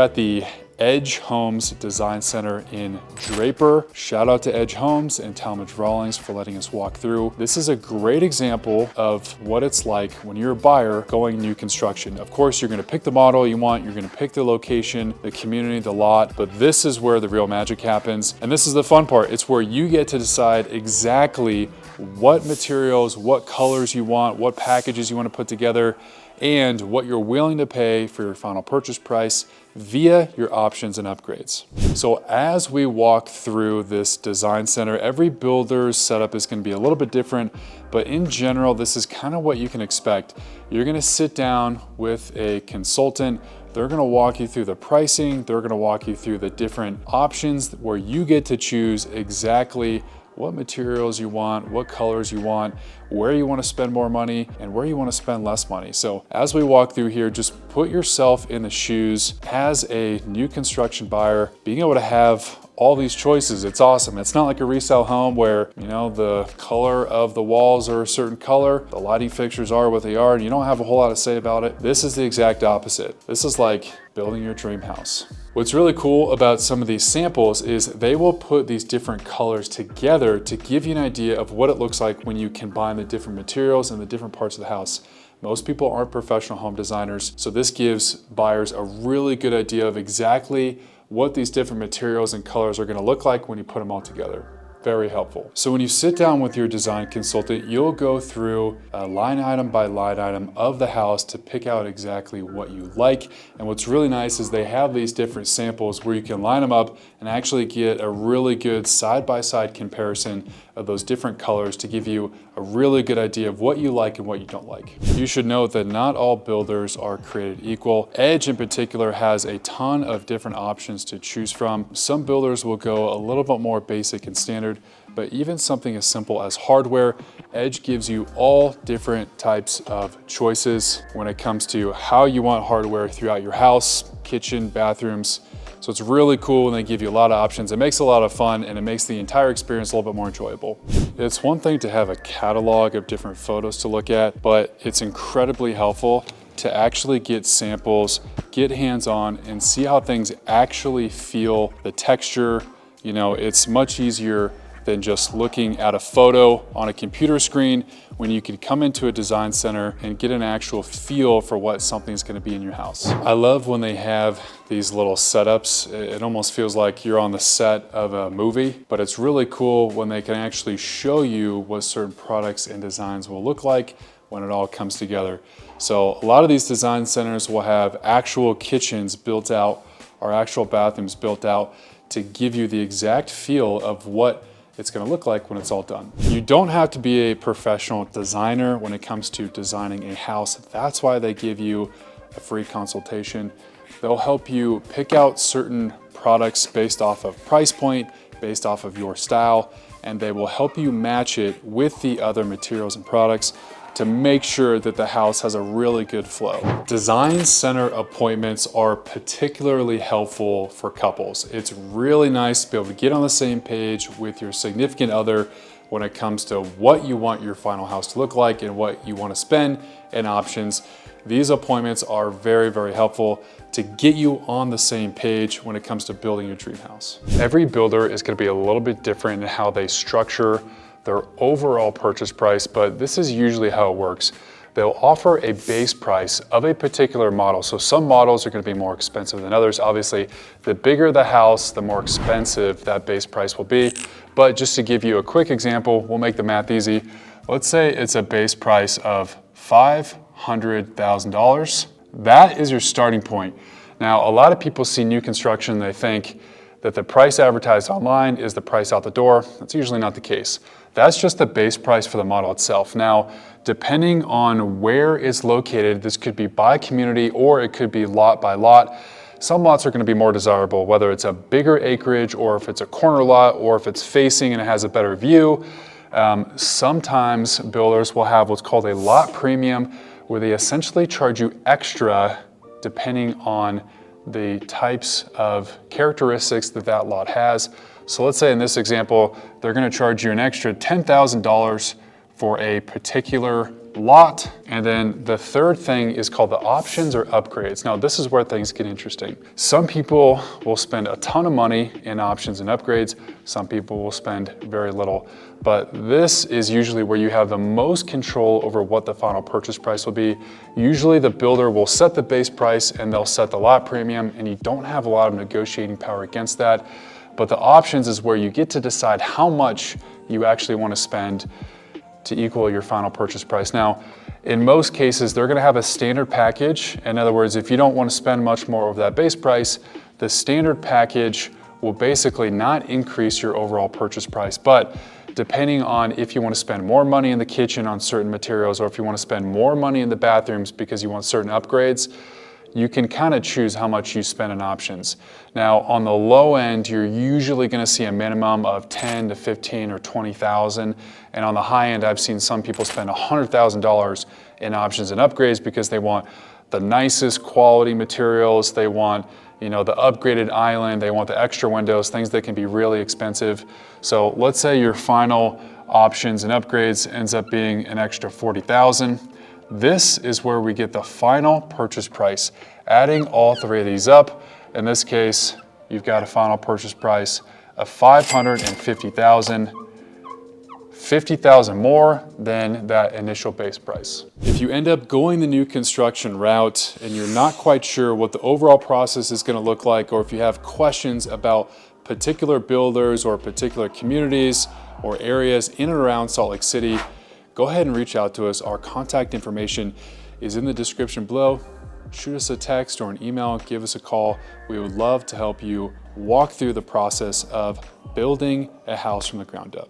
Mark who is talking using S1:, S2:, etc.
S1: at the Edge Homes Design Center in Draper. Shout out to Edge Homes and Talmadge Rawlings for letting us walk through. This is a great example of what it's like when you're a buyer going new construction. Of course, you're gonna pick the model you want, you're gonna pick the location, the community, the lot, but this is where the real magic happens. And this is the fun part. It's where you get to decide exactly what materials, what colors you want, what packages you want to put together, and what you're willing to pay for your final purchase price via your options and upgrades. So as we walk through this design center, every builder's setup is going to be a little bit different, but in general, this is kind of what you can expect. You're going to sit down with a consultant. They're going to walk you through the pricing. They're going to walk you through the different options where you get to choose exactly what materials you want, what colors you want, where you want to spend more money, and where you want to spend less money. So as we walk through here, just put yourself in the shoes as a new construction buyer, being able to have all these choices. It's awesome. It's not like a resale home where, you know, the color of the walls are a certain color, the lighting fixtures are what they are, and you don't have a whole lot to say about it. This is the exact opposite. This is like building your dream house. What's really cool about some of these samples is they will put these different colors together to give you an idea of what it looks like when you combine the different materials and the different parts of the house. Most people aren't professional home designers, so this gives buyers a really good idea of exactly what these different materials and colors are going to look like when you put them all together. Very helpful. So when you sit down with your design consultant, you'll go through line item by line item of the house to pick out exactly what you like. And what's really nice is they have these different samples where you can line them up and actually get a really good side-by-side comparison of those different colors to give you a really good idea of what you like and what you don't like. You should know that not all builders are created equal. Edge in particular has a ton of different options to choose from. Some builders will go a little bit more basic and standard, but even something as simple as hardware, Edge gives you all different types of choices when it comes to how you want hardware throughout your house, kitchen, bathrooms. So it's really cool when they give you a lot of options. It makes it a lot of fun and it makes the entire experience a little bit more enjoyable. It's one thing to have a catalog of different photos to look at, but it's incredibly helpful to actually get samples, get hands-on, and see how things actually feel, the texture. You know, it's much easier than just looking at a photo on a computer screen when you can come into a design center and get an actual feel for what something's gonna be in your house. I love when they have these little setups. It almost feels like you're on the set of a movie, but it's really cool when they can actually show you what certain products and designs will look like when it all comes together. So a lot of these design centers will have actual kitchens built out or actual bathrooms built out to give you the exact feel of what it's going to look like when it's all done. You don't have to be a professional designer when it comes to designing a house. That's why they give you a free consultation. They'll help you pick out certain products based off of price point, based off of your style, and they will help you match it with the other materials and products to make sure that the house has a really good flow. Design center appointments are particularly helpful for couples. It's really nice to be able to get on the same page with your significant other when it comes to what you want your final house to look like and what you want to spend and options. These appointments are very, very helpful to get you on the same page when it comes to building your dream house. Every builder is going to be a little bit different in how they structure their overall purchase price, but this is usually how it works. They'll offer a base price of a particular model. So some models are going to be more expensive than others. Obviously, the bigger the house, the more expensive that base price will be. But just to give you a quick example, we'll make the math easy. Let's say it's a base price of $500,000. That is your starting point. Now, a lot of people see new construction, they think that the price advertised online is the price out the door. That's usually not the case. That's just the base price for the model itself. Now, depending on where it's located, this could be by community or it could be lot by lot. Some lots are going to be more desirable, whether it's a bigger acreage or if it's a corner lot or if it's facing and it has a better view. Sometimes builders will have what's called a lot premium, where they essentially charge you extra depending on the types of characteristics that that lot has. So let's say in this example, they're going to charge you an extra $10,000 for a particular lot. And then the third thing is called the options or upgrades. Now, this is where things get interesting. Some people will spend a ton of money in options and upgrades. Some people will spend very little. But this is usually where you have the most control over what the final purchase price will be. Usually the builder will set the base price and they'll set the lot premium, and you don't have a lot of negotiating power against that. But the options is where you get to decide how much you actually want to spend to equal your final purchase price. Now, in most cases, they're gonna have a standard package. In other words, if you don't want to spend much more over that base price, the standard package will basically not increase your overall purchase price. But depending on if you want to spend more money in the kitchen on certain materials, or if you want to spend more money in the bathrooms because you want certain upgrades, you can kind of choose how much you spend in options. Now, on the low end, you're usually gonna see a minimum of 10 to 15 or 20,000. And on the high end, I've seen some people spend $100,000 in options and upgrades because they want the nicest quality materials. They want, the upgraded island. They want the extra windows, things that can be really expensive. So let's say your final options and upgrades ends up being an extra 40,000. This is where we get the final purchase price. Adding all three of these up, in this case, you've got a final purchase price of $550,000, $50,000 more than that initial base price. If you end up going the new construction route and you're not quite sure what the overall process is gonna look like, or if you have questions about particular builders or particular communities or areas in and around Salt Lake City, go ahead and reach out to us. Our contact information is in the description below. Shoot us a text or an email, give us a call. We would love to help you walk through the process of building a house from the ground up.